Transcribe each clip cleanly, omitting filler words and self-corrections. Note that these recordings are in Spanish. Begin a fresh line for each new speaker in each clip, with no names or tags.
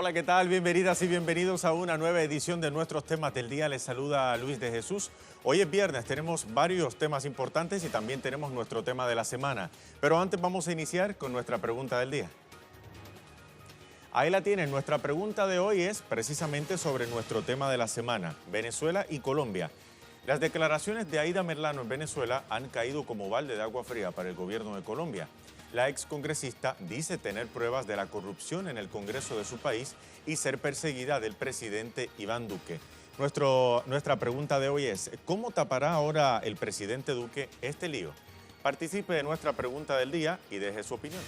Hola, ¿qué tal? Bienvenidas y bienvenidos a una nueva edición de nuestros temas del día. Les saluda Luis de Jesús. Hoy es viernes, tenemos varios temas importantes y también tenemos nuestro tema de la semana. Pero antes vamos a iniciar con nuestra pregunta del día. Ahí la tienen, nuestra pregunta de hoy es precisamente sobre nuestro tema de la semana, Venezuela y Colombia. Las declaraciones de Aida Merlano en Venezuela han caído como balde de agua fría para el gobierno de Colombia. La excongresista dice tener pruebas de la corrupción en el Congreso de su país y ser perseguida del presidente Iván Duque. Nuestra pregunta de hoy es, ¿cómo tapará ahora el presidente Duque este lío? Participe de nuestra pregunta del día y deje su opinión.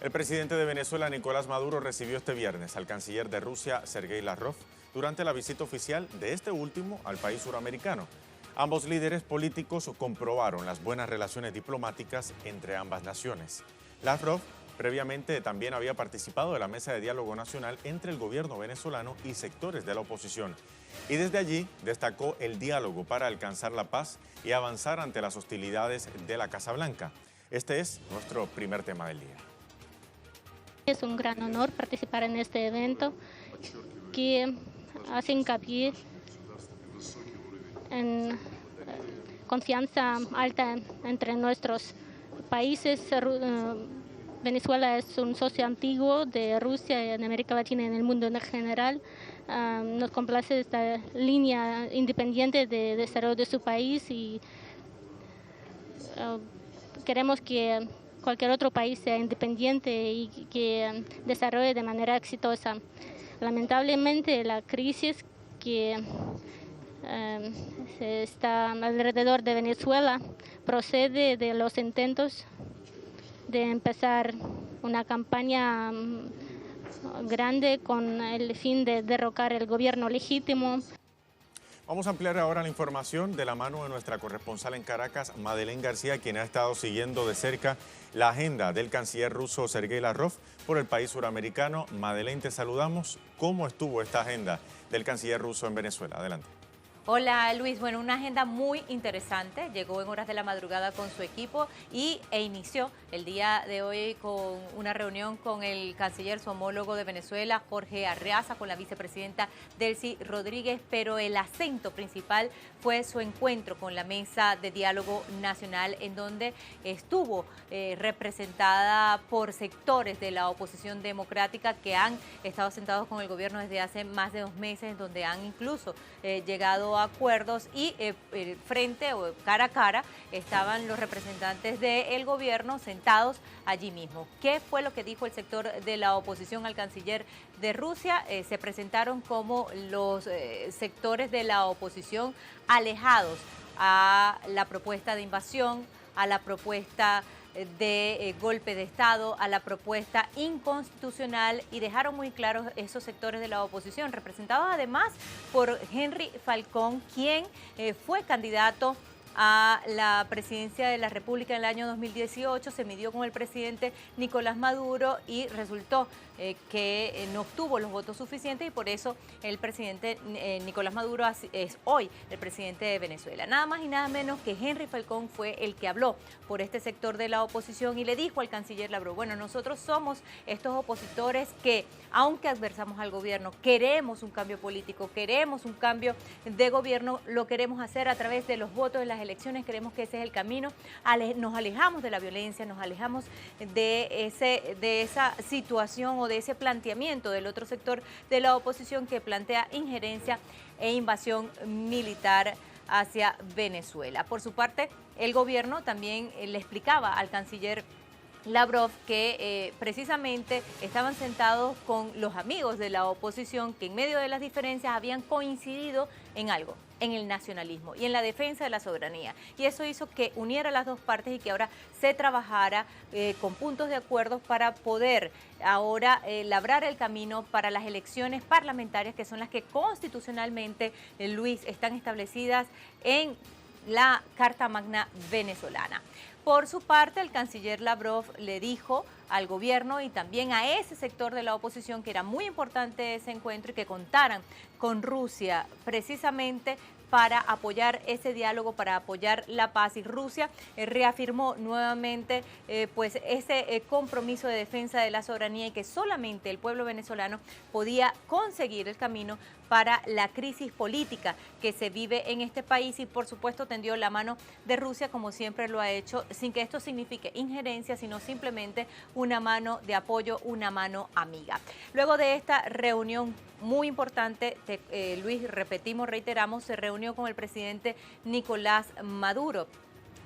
El presidente de Venezuela, Nicolás Maduro, recibió este viernes al canciller de Rusia, Sergei Lavrov, durante la visita oficial de este último al país suramericano. Ambos líderes políticos comprobaron las buenas relaciones diplomáticas entre ambas naciones. Lavrov previamente también había participado de la mesa de diálogo nacional entre el gobierno venezolano y sectores de la oposición. Y desde allí destacó el diálogo para alcanzar la paz y avanzar ante las hostilidades de la Casa Blanca. Este es nuestro primer tema del día.
Es un gran honor participar en este evento que hace hincapié en confianza alta entre nuestros países. Venezuela es un socio antiguo de Rusia en América Latina y en el mundo en general. Nos complace esta línea independiente de desarrollo de su país y queremos que cualquier otro país sea independiente y que desarrolle de manera exitosa. Lamentablemente, la crisis que está alrededor de Venezuela procede de los intentos de empezar una campaña grande con el fin de derrocar el gobierno legítimo.
Vamos a ampliar ahora la información de la mano de nuestra corresponsal en Caracas, Madeleine García, quien ha estado siguiendo de cerca la agenda del canciller ruso Sergei Lavrov por el país suramericano. Madeleine, te saludamos. ¿Cómo estuvo esta agenda del canciller ruso en Venezuela? Adelante.
Hola Luis, bueno, una agenda muy interesante, llegó en horas de la madrugada con su equipo e inició el día de hoy con una reunión con el canciller, su homólogo de Venezuela, Jorge Arreaza, con la vicepresidenta Delcy Rodríguez, pero el acento principal fue su encuentro con la Mesa de Diálogo Nacional, en donde estuvo representada por sectores de la oposición democrática que han estado sentados con el gobierno desde hace más de 2 meses, donde han incluso llegado a acuerdos y frente o cara a cara estaban los representantes del gobierno sentados allí mismo. ¿Qué fue lo que dijo el sector de la oposición al canciller de Rusia? Se presentaron como los sectores de la oposición alejados a la propuesta de invasión, a la propuesta de golpe de Estado, a la propuesta inconstitucional, y dejaron muy claros esos sectores de la oposición, representados además por Henry Falcón, quien fue candidato a la presidencia de la República en el año 2018, se midió con el presidente Nicolás Maduro y resultó que no obtuvo los votos suficientes, y por eso el presidente Nicolás Maduro es hoy el presidente de Venezuela. Nada más y nada menos que Henry Falcón fue el que habló por este sector de la oposición y le dijo al canciller Lavrov, bueno, nosotros somos estos opositores que, aunque adversamos al gobierno, queremos un cambio político, queremos un cambio de gobierno, lo queremos hacer a través de los votos de las elecciones, creemos que ese es el camino, nos alejamos de la violencia, nos alejamos de esa situación o de ese planteamiento del otro sector de la oposición que plantea injerencia e invasión militar hacia Venezuela. Por su parte, el gobierno también le explicaba al canciller Lavrov que precisamente estaban sentados con los amigos de la oposición que en medio de las diferencias habían coincidido en algo, en el nacionalismo y en la defensa de la soberanía. Y eso hizo que uniera las dos partes y que ahora se trabajara con puntos de acuerdo para poder ahora labrar el camino para las elecciones parlamentarias, que son las que constitucionalmente, Luis, están establecidas en la Carta Magna venezolana. Por su parte, el canciller Lavrov le dijo al gobierno y también a ese sector de la oposición que era muy importante ese encuentro y que contaran con Rusia precisamente para apoyar ese diálogo, para apoyar la paz. Y Rusia reafirmó nuevamente pues ese compromiso de defensa de la soberanía y que solamente el pueblo venezolano podía conseguir el camino para la crisis política que se vive en este país y por supuesto tendió la mano de Rusia como siempre lo ha hecho, sin que esto signifique injerencia, sino simplemente una mano de apoyo, una mano amiga. Luego de esta reunión muy importante, Luis, repetimos, reiteramos, se reunió con el presidente Nicolás Maduro.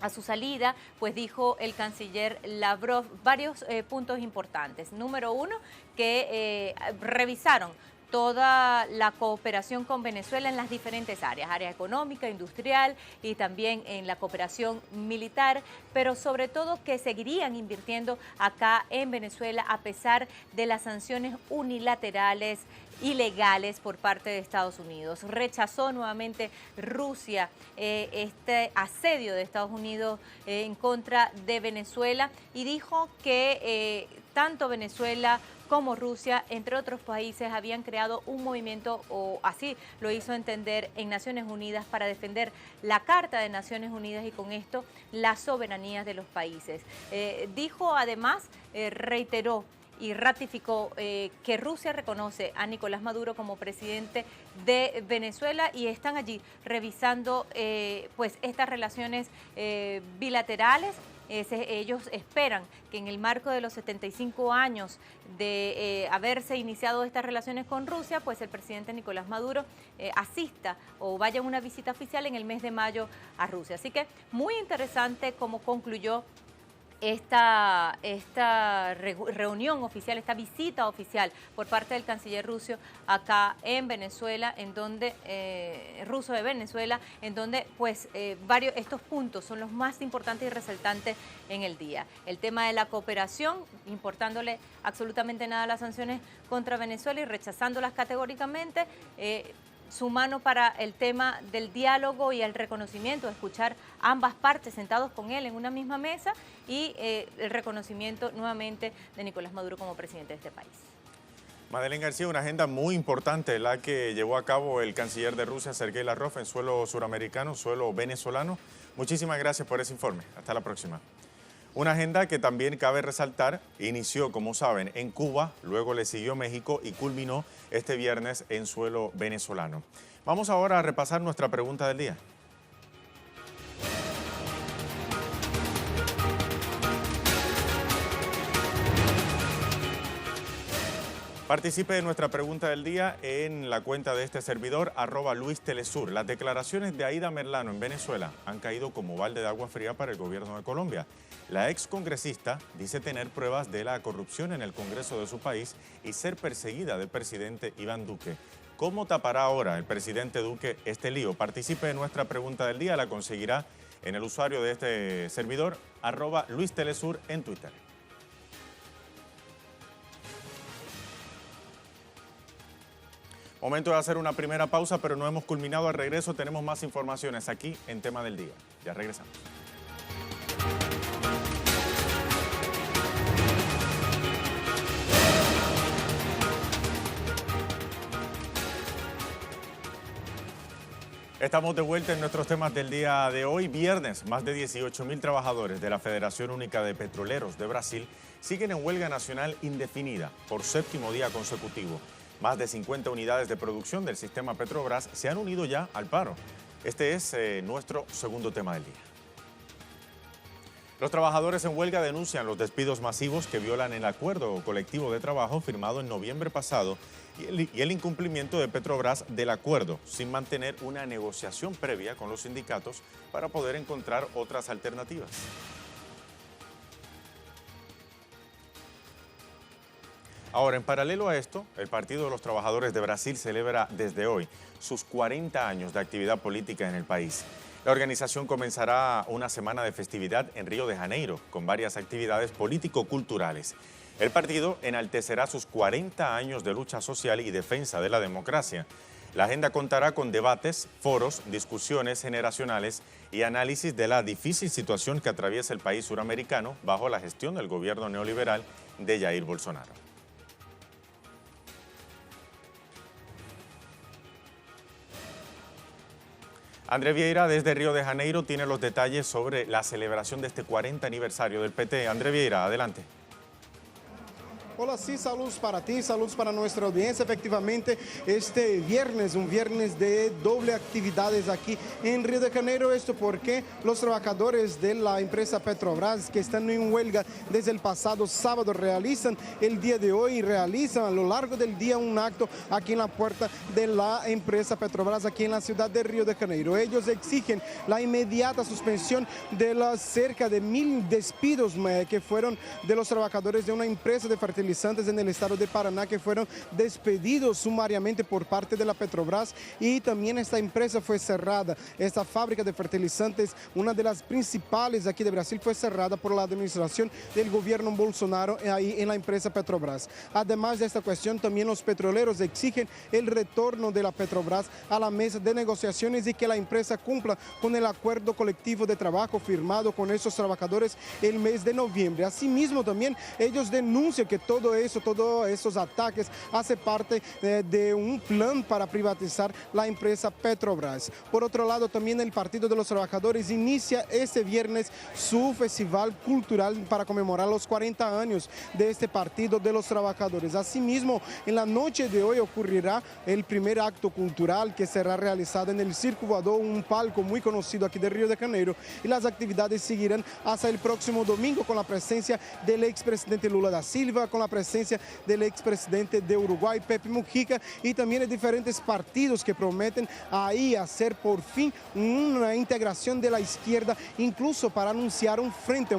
A su salida, pues dijo el canciller Lavrov varios puntos importantes. Número uno, que revisaron toda la cooperación con Venezuela en las diferentes áreas, área económica, industrial y también en la cooperación militar, pero sobre todo que seguirían invirtiendo acá en Venezuela a pesar de las sanciones unilaterales ilegales por parte de Estados Unidos. Rechazó nuevamente Rusia este asedio de Estados Unidos en contra de Venezuela y dijo que tanto Venezuela como Rusia, entre otros países, habían creado un movimiento, o así lo hizo entender, en Naciones Unidas para defender la Carta de Naciones Unidas y con esto la soberanía de los países. Dijo además, reiteró y ratificó que Rusia reconoce a Nicolás Maduro como presidente de Venezuela y están allí revisando pues estas relaciones bilaterales. Ellos esperan que en el marco de los 75 años de haberse iniciado estas relaciones con Rusia, pues el presidente Nicolás Maduro asista o vaya a una visita oficial en el mes de mayo a Rusia. Así que muy interesante cómo concluyó esta reunión oficial, esta visita oficial por parte del canciller ruso acá en Venezuela, en donde ruso de Venezuela, en donde pues varios estos puntos son los más importantes y resaltantes en el día. El tema de la cooperación, importándole absolutamente nada a las sanciones contra Venezuela y rechazándolas categóricamente. Su mano para el tema del diálogo y el reconocimiento, escuchar ambas partes sentados con él en una misma mesa y el reconocimiento nuevamente de Nicolás Maduro como presidente de este país.
Madeleine García, una agenda muy importante la que llevó a cabo el canciller de Rusia, Sergei Lavrov, en suelo suramericano, suelo venezolano. Muchísimas gracias por ese informe. Hasta la próxima. Una agenda que también cabe resaltar, inició, como saben, en Cuba, luego le siguió México y culminó este viernes en suelo venezolano. Vamos ahora a repasar nuestra pregunta del día. Participe de nuestra pregunta del día en la cuenta de este servidor, @LuisTelesur. Las declaraciones de Aida Merlano en Venezuela han caído como balde de agua fría para el gobierno de Colombia. La excongresista dice tener pruebas de la corrupción en el Congreso de su país y ser perseguida del presidente Iván Duque. ¿Cómo tapará ahora el presidente Duque este lío? Participe de nuestra pregunta del día, la conseguirá en el usuario de este servidor, @LuisTelesur en Twitter. Momento de hacer una primera pausa, pero no hemos culminado. Al regreso tenemos más informaciones aquí en Tema del Día. Ya regresamos. Estamos de vuelta en nuestros temas del día de hoy. Viernes, más de 18.000 trabajadores de la Federación Única de Petroleros de Brasil siguen en huelga nacional indefinida por 7º día consecutivo. Más de 50 unidades de producción del sistema Petrobras se han unido ya al paro. Este es nuestro segundo tema del día. Los trabajadores en huelga denuncian los despidos masivos que violan el acuerdo colectivo de trabajo firmado en noviembre pasado y el incumplimiento de Petrobras del acuerdo, sin mantener una negociación previa con los sindicatos para poder encontrar otras alternativas. Ahora, en paralelo a esto, el Partido de los Trabajadores de Brasil celebra desde hoy sus 40 años de actividad política en el país. La organización comenzará una semana de festividad en Río de Janeiro, con varias actividades político-culturales. El partido enaltecerá sus 40 años de lucha social y defensa de la democracia. La agenda contará con debates, foros, discusiones generacionales y análisis de la difícil situación que atraviesa el país suramericano bajo la gestión del gobierno neoliberal de Jair Bolsonaro. André Vieira, desde Río de Janeiro, tiene los detalles sobre la celebración de este 40 aniversario del PT. André Vieira, adelante.
Hola, sí, saludos para ti, saludos para nuestra audiencia. Efectivamente, este viernes, un viernes de doble actividades aquí en Río de Janeiro. Esto porque los trabajadores de la empresa Petrobras, que están en huelga desde el pasado sábado, realizan el día de hoy, realizan a lo largo del día un acto aquí en la puerta de la empresa Petrobras, aquí en la ciudad de Río de Janeiro. Ellos exigen la inmediata suspensión de las cerca de 1000 despidos que fueron de los trabajadores de una empresa de fertilizantes en el estado de Paraná, que fueron despedidos sumariamente por parte de la Petrobras, y también esta empresa fue cerrada. Esta fábrica de fertilizantes, una de las principales aquí de Brasil, fue cerrada por la administración del gobierno Bolsonaro ahí en la empresa Petrobras. Además de esta cuestión, también los petroleros exigen el retorno de la Petrobras a la mesa de negociaciones y que la empresa cumpla con el acuerdo colectivo de trabajo firmado con esos trabajadores el mes de noviembre. Asimismo, también ellos denuncian que todos esos ataques hace parte de un plan para privatizar la empresa Petrobras. Por otro lado, también el Partido de los Trabajadores inicia este viernes su festival cultural para conmemorar los 40 años de este Partido de los Trabajadores. Asimismo, en la noche de hoy ocurrirá el primer acto cultural que será realizado en el Circo Voador, un palco muy conocido aquí de Río de Janeiro, y las actividades seguirán hasta el próximo domingo con la presencia del expresidente Lula da Silva, con la presencia del expresidente de Uruguay, Pepe Mujica, y también de diferentes partidos que prometen ahí hacer por fin una integración de la izquierda, incluso para anunciar un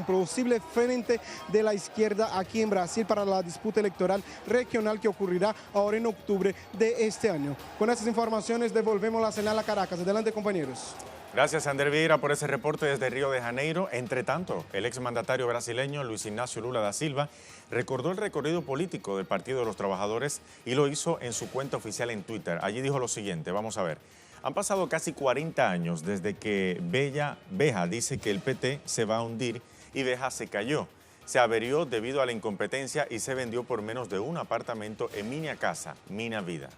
posible frente de la izquierda aquí en Brasil para la disputa electoral regional que ocurrirá ahora en octubre de este año. Con estas informaciones devolvemos la señal a Caracas. Adelante, compañeros.
Gracias, André Vieira, por ese reporte desde Río de Janeiro. Entre tanto, el exmandatario brasileño Luis Ignacio Lula da Silva recordó el recorrido político del Partido de los Trabajadores y lo hizo en su cuenta oficial en Twitter. Allí dijo lo siguiente, vamos a ver. Han pasado casi 40 años desde que Beja dice que el PT se va a hundir y Beja se cayó. Se averió debido a la incompetencia y se vendió por menos de un apartamento en Minha Casa, Minha Vida.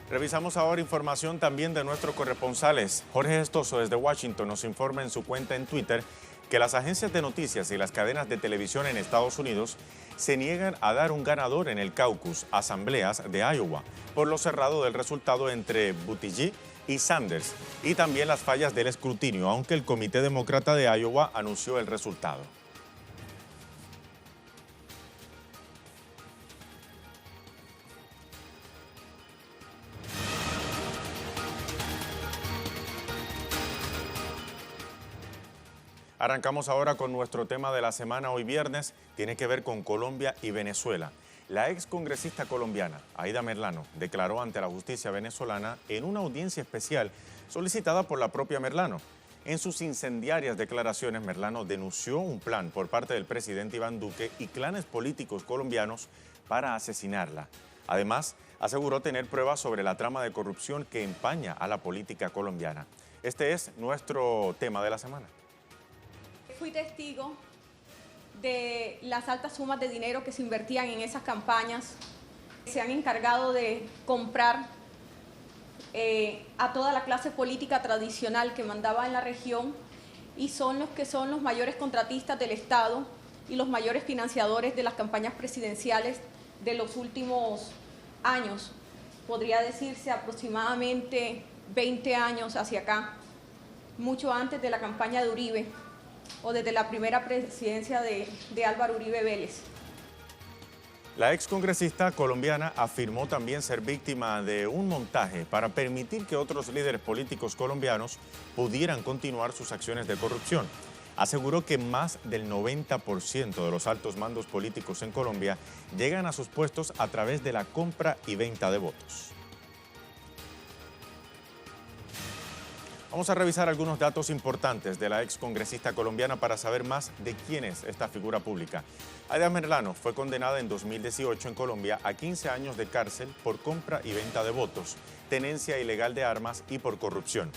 Revisamos ahora información también de nuestros corresponsales. Jorge Gestoso desde Washington nos informa en su cuenta en Twitter que las agencias de noticias y las cadenas de televisión en Estados Unidos se niegan a dar un ganador en el caucus, asambleas de Iowa, por lo cerrado del resultado entre Buttigieg y Sanders, y también las fallas del escrutinio, aunque el Comité Demócrata de Iowa anunció el resultado. Arrancamos ahora con nuestro tema de la semana hoy viernes, tiene que ver con Colombia y Venezuela. La ex congresista colombiana, Aida Merlano, declaró ante la justicia venezolana en una audiencia especial solicitada por la propia Merlano. En sus incendiarias declaraciones, Merlano denunció un plan por parte del presidente Iván Duque y clanes políticos colombianos para asesinarla. Además, aseguró tener pruebas sobre la trama de corrupción que empaña a la política colombiana. Este es nuestro tema de la semana.
Fui testigo de las altas sumas de dinero que se invertían en esas campañas. Se han encargado de comprar a toda la clase política tradicional que mandaba en la región, y son los mayores contratistas del Estado y los mayores financiadores de las campañas presidenciales de los últimos años. Podría decirse aproximadamente 20 años hacia acá, mucho antes de la campaña de Uribe, o desde la primera presidencia de Álvaro Uribe Vélez.
La excongresista colombiana afirmó también ser víctima de un montaje para permitir que otros líderes políticos colombianos pudieran continuar sus acciones de corrupción. Aseguró que más del 90% de los altos mandos políticos en Colombia llegan a sus puestos a través de la compra y venta de votos. Vamos a revisar algunos datos importantes de la excongresista colombiana para saber más de quién es esta figura pública. Aida Merlano fue condenada en 2018 en Colombia a 15 años de cárcel por compra y venta de votos, tenencia ilegal de armas y por corrupción.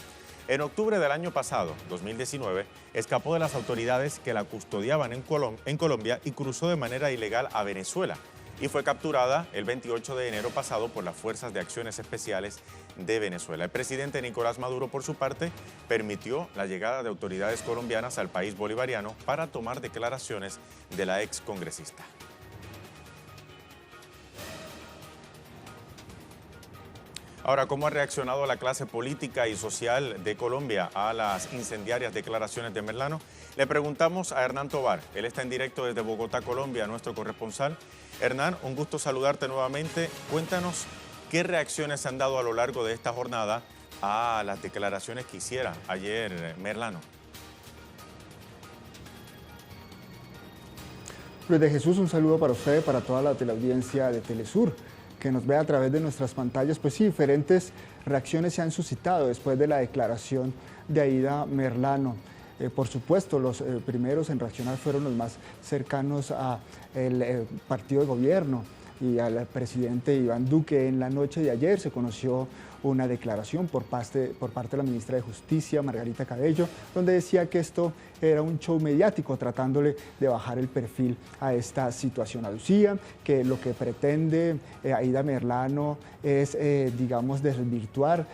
En octubre del año pasado, 2019, escapó de las autoridades que la custodiaban en Colombia y cruzó de manera ilegal a Venezuela. Y fue capturada el 28 de enero pasado por las Fuerzas de Acciones Especiales de Venezuela. El presidente Nicolás Maduro, por su parte, permitió la llegada de autoridades colombianas al país bolivariano para tomar declaraciones de la excongresista. Ahora, ¿cómo ha reaccionado la clase política y social de Colombia a las incendiarias declaraciones de Merlano? Le preguntamos a Hernán Tovar. Él está en directo desde Bogotá, Colombia, nuestro corresponsal. Hernán, un gusto saludarte nuevamente. Cuéntanos qué reacciones se han dado a lo largo de esta jornada a las declaraciones que hiciera ayer Merlano.
Luis de Jesús, un saludo para usted y para toda la teleaudiencia de Telesur, que nos ve a través de nuestras pantallas. Pues sí, diferentes reacciones se han suscitado después de la declaración de Aida Merlano. Por supuesto, los primeros en reaccionar fueron los más cercanos al partido de gobierno y al presidente Iván Duque. En la noche de ayer se conoció una declaración por parte de la ministra de Justicia, Margarita Cabello, donde decía que esto era un show mediático, tratándole de bajar el perfil a esta situación. Aducía que lo que pretende Aida Merlano es, digamos, desvirtuar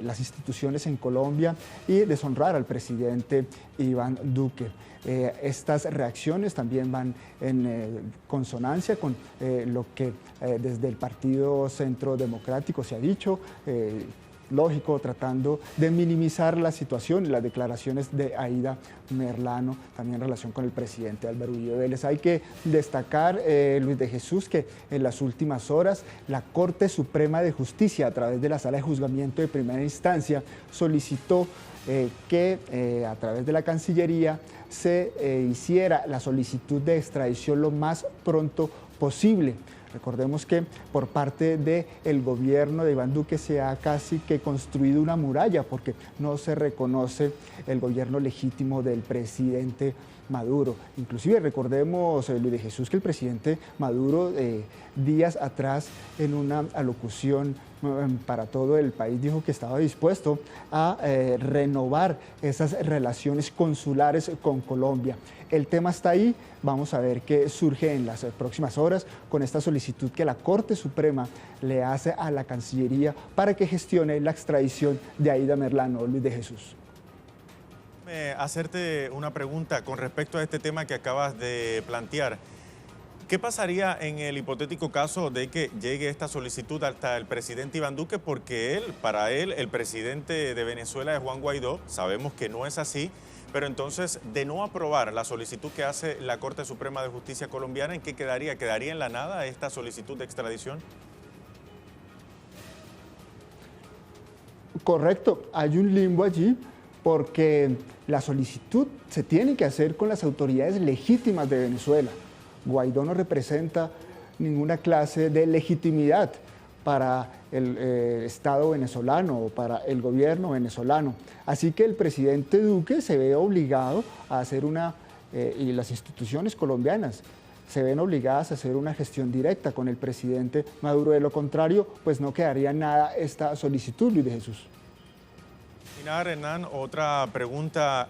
las instituciones en Colombia y deshonrar al presidente Iván Duque. Estas reacciones también van en consonancia con lo que desde el Partido Centro Democrático se ha dicho, lógico, tratando de minimizar la situación y las declaraciones de Aida Merlano, también en relación con el presidente Álvaro Uribe Vélez. Hay que destacar, Luis de Jesús, que en las últimas horas la Corte Suprema de Justicia, a través de la Sala de Juzgamiento de Primera Instancia, solicitó que a través de la Cancillería se hiciera la solicitud de extradición lo más pronto posible. Recordemos que por parte del gobierno de Iván Duque se ha casi que construido una muralla porque no se reconoce el gobierno legítimo del presidente Maduro. Inclusive recordemos, Luis de Jesús, que el presidente Maduro días atrás en una alocución para todo el país dijo que estaba dispuesto a renovar esas relaciones consulares con Colombia. El tema está ahí, vamos a ver qué surge en las próximas horas con esta solicitud que la Corte Suprema le hace a la Cancillería para que gestione la extradición de Aida Merlano. Luis de Jesús.
Hacerte una pregunta con respecto a este tema que acabas de plantear. ¿Qué pasaría en el hipotético caso de que llegue esta solicitud hasta el presidente Iván Duque? Porque para él, el presidente de Venezuela es Juan Guaidó. Sabemos que no es así, pero entonces, de no aprobar la solicitud que hace la Corte Suprema de Justicia colombiana, ¿en qué quedaría? ¿Quedaría en la nada esta solicitud de extradición?
Correcto, hay un limbo allí porque la solicitud se tiene que hacer con las autoridades legítimas de Venezuela. Guaidó no representa ninguna clase de legitimidad para el Estado venezolano o para el gobierno venezolano. Así que el presidente Duque se ve obligado a hacer y las instituciones colombianas se ven obligadas a hacer una gestión directa con el presidente Maduro. De lo contrario, pues no quedaría nada esta solicitud, Luis de Jesús.
Hernán, otra pregunta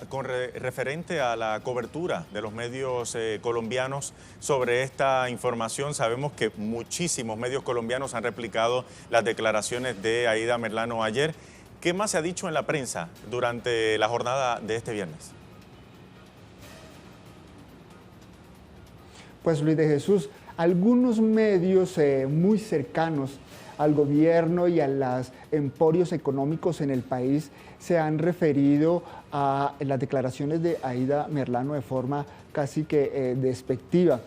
referente a la cobertura de los medios colombianos sobre esta información. Sabemos que muchísimos medios colombianos han replicado las declaraciones de Aida Merlano ayer. ¿Qué más se ha dicho en la prensa durante la jornada de este viernes?
Pues Luis de Jesús, algunos medios muy cercanos al gobierno y a los emporios económicos en el país se han referido a las declaraciones de Aida Merlano de forma casi que despectiva.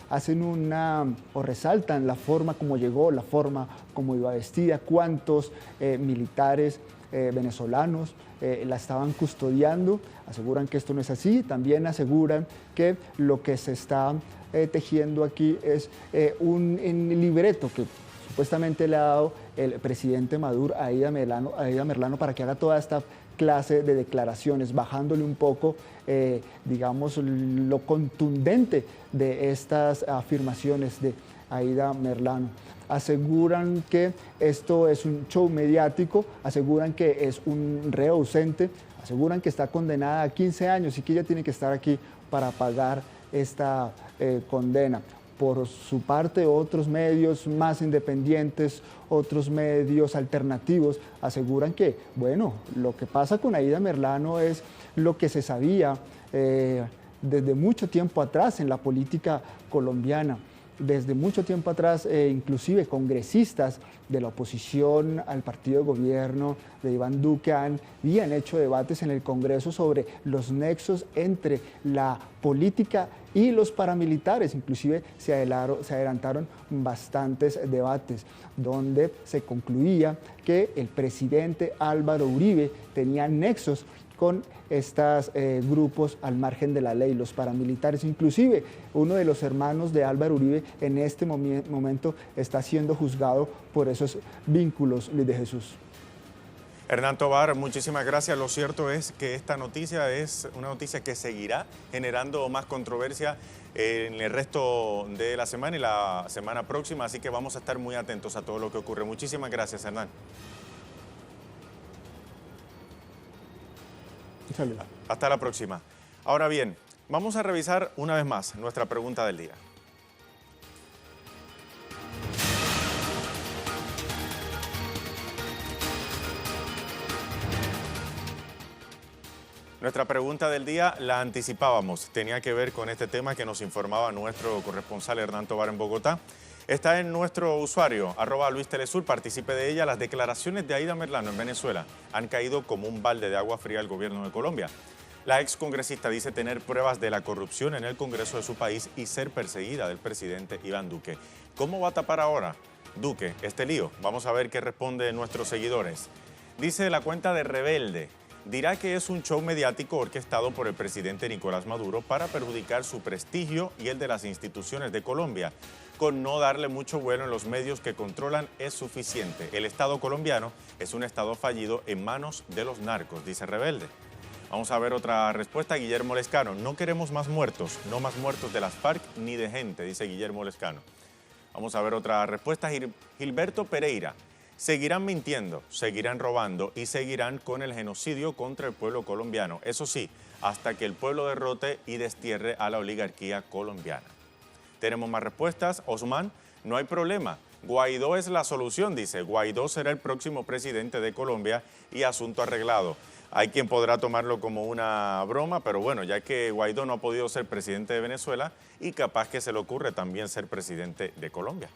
Hacen o resaltan la forma como llegó, la forma como iba vestida, cuántos militares venezolanos la estaban custodiando. Aseguran que esto no es así, también aseguran que lo que se está tejiendo aquí es un libreto que supuestamente le ha dado el presidente Maduro a Aida Merlano para que haga toda esta clase de declaraciones, bajándole un poco, digamos, lo contundente de estas afirmaciones de Aida Merlano. aseguran que esto es un show mediático, aseguran que es un reo ausente, aseguran que está condenada a 15 años y que ella tiene que estar aquí para pagar esta condena. Por su parte, otros medios más independientes, otros medios alternativos, aseguran que, bueno, lo que pasa con Aída Merlano es lo que se sabía desde mucho tiempo atrás en la política colombiana. Desde mucho tiempo atrás, inclusive congresistas de la oposición al partido de gobierno de Iván Duque habían hecho debates en el Congreso sobre los nexos entre la política y los paramilitares. Inclusive se adelantaron bastantes debates donde se concluía que el presidente Álvaro Uribe tenía nexos con estos grupos al margen de la ley, los paramilitares. Inclusive uno de los hermanos de Álvaro Uribe en este momento está siendo juzgado por esos vínculos, Luis de Jesús.
Hernán Tovar, muchísimas gracias. Lo cierto es que esta noticia es una noticia que seguirá generando más controversia en el resto de la semana y la semana próxima, así que vamos a estar muy atentos a todo lo que ocurre. Muchísimas gracias, Hernán. Hasta la próxima. Ahora bien, vamos a revisar una vez más nuestra pregunta del día. Nuestra pregunta del día la anticipábamos, tenía que ver con este tema que nos informaba nuestro corresponsal Hernán Tovar en Bogotá. Está en nuestro usuario, @LuisTelesur, participe de ella. Las declaraciones de Aída Merlano en Venezuela han caído como un balde de agua fría al gobierno de Colombia. La excongresista dice tener pruebas de la corrupción en el Congreso de su país y ser perseguida del presidente Iván Duque. ¿Cómo va a tapar ahora Duque este lío? Vamos a ver qué responde nuestros seguidores. Dice la cuenta de Rebelde: dirá que es un show mediático orquestado por el presidente Nicolás Maduro para perjudicar su prestigio y el de las instituciones de Colombia. Con no darle mucho vuelo en los medios que controlan es suficiente. El Estado colombiano es un Estado fallido en manos de los narcos, dice Rebelde. Vamos a ver otra respuesta. Guillermo Lescano: no queremos más muertos, no más muertos de las FARC ni de gente, dice Guillermo Lescano. Vamos a ver otra respuesta. Gilberto Pereira: seguirán mintiendo, seguirán robando y seguirán con el genocidio contra el pueblo colombiano. Eso sí, hasta que el pueblo derrote y destierre a la oligarquía colombiana. Tenemos más respuestas. Osman: no hay problema. Guaidó es la solución, dice. Guaidó será el próximo presidente de Colombia y asunto arreglado. Hay quien podrá tomarlo como una broma, pero bueno, ya que Guaidó no ha podido ser presidente de Venezuela y capaz que se le ocurre también ser presidente de Colombia.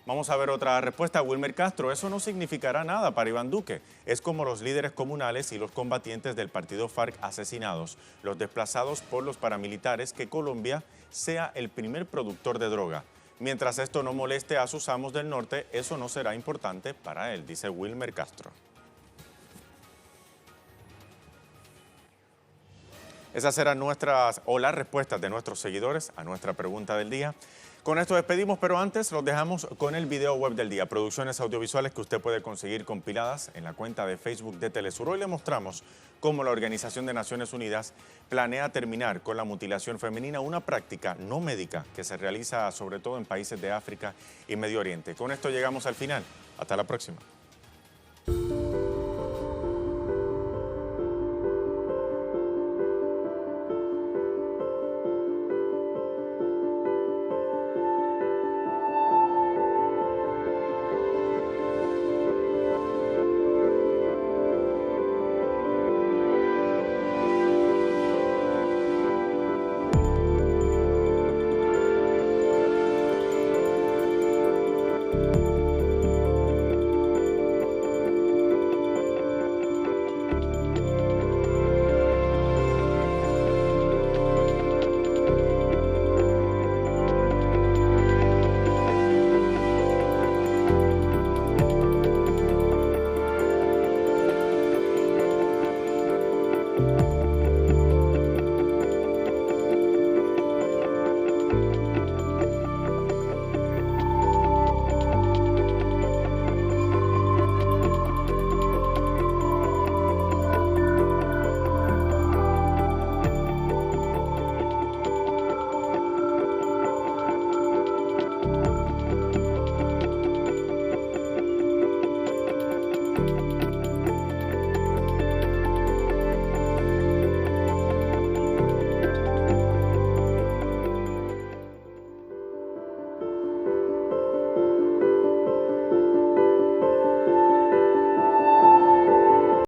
Vamos a ver otra respuesta. Wilmer Castro: eso no significará nada para Iván Duque. Es como los líderes comunales y los combatientes del partido FARC asesinados, los desplazados por los paramilitares, que Colombia sea el primer productor de droga. Mientras esto no moleste a sus amos del norte, eso no será importante para él, dice Wilmer Castro. Esas eran las respuestas de nuestros seguidores a nuestra pregunta del día. Con esto despedimos, pero antes los dejamos con el video web del día, producciones audiovisuales que usted puede conseguir compiladas en la cuenta de Facebook de Telesur. Hoy le mostramos cómo la Organización de Naciones Unidas planea terminar con la mutilación femenina, una práctica no médica que se realiza sobre todo en países de África y Medio Oriente. Con esto llegamos al final. Hasta la próxima.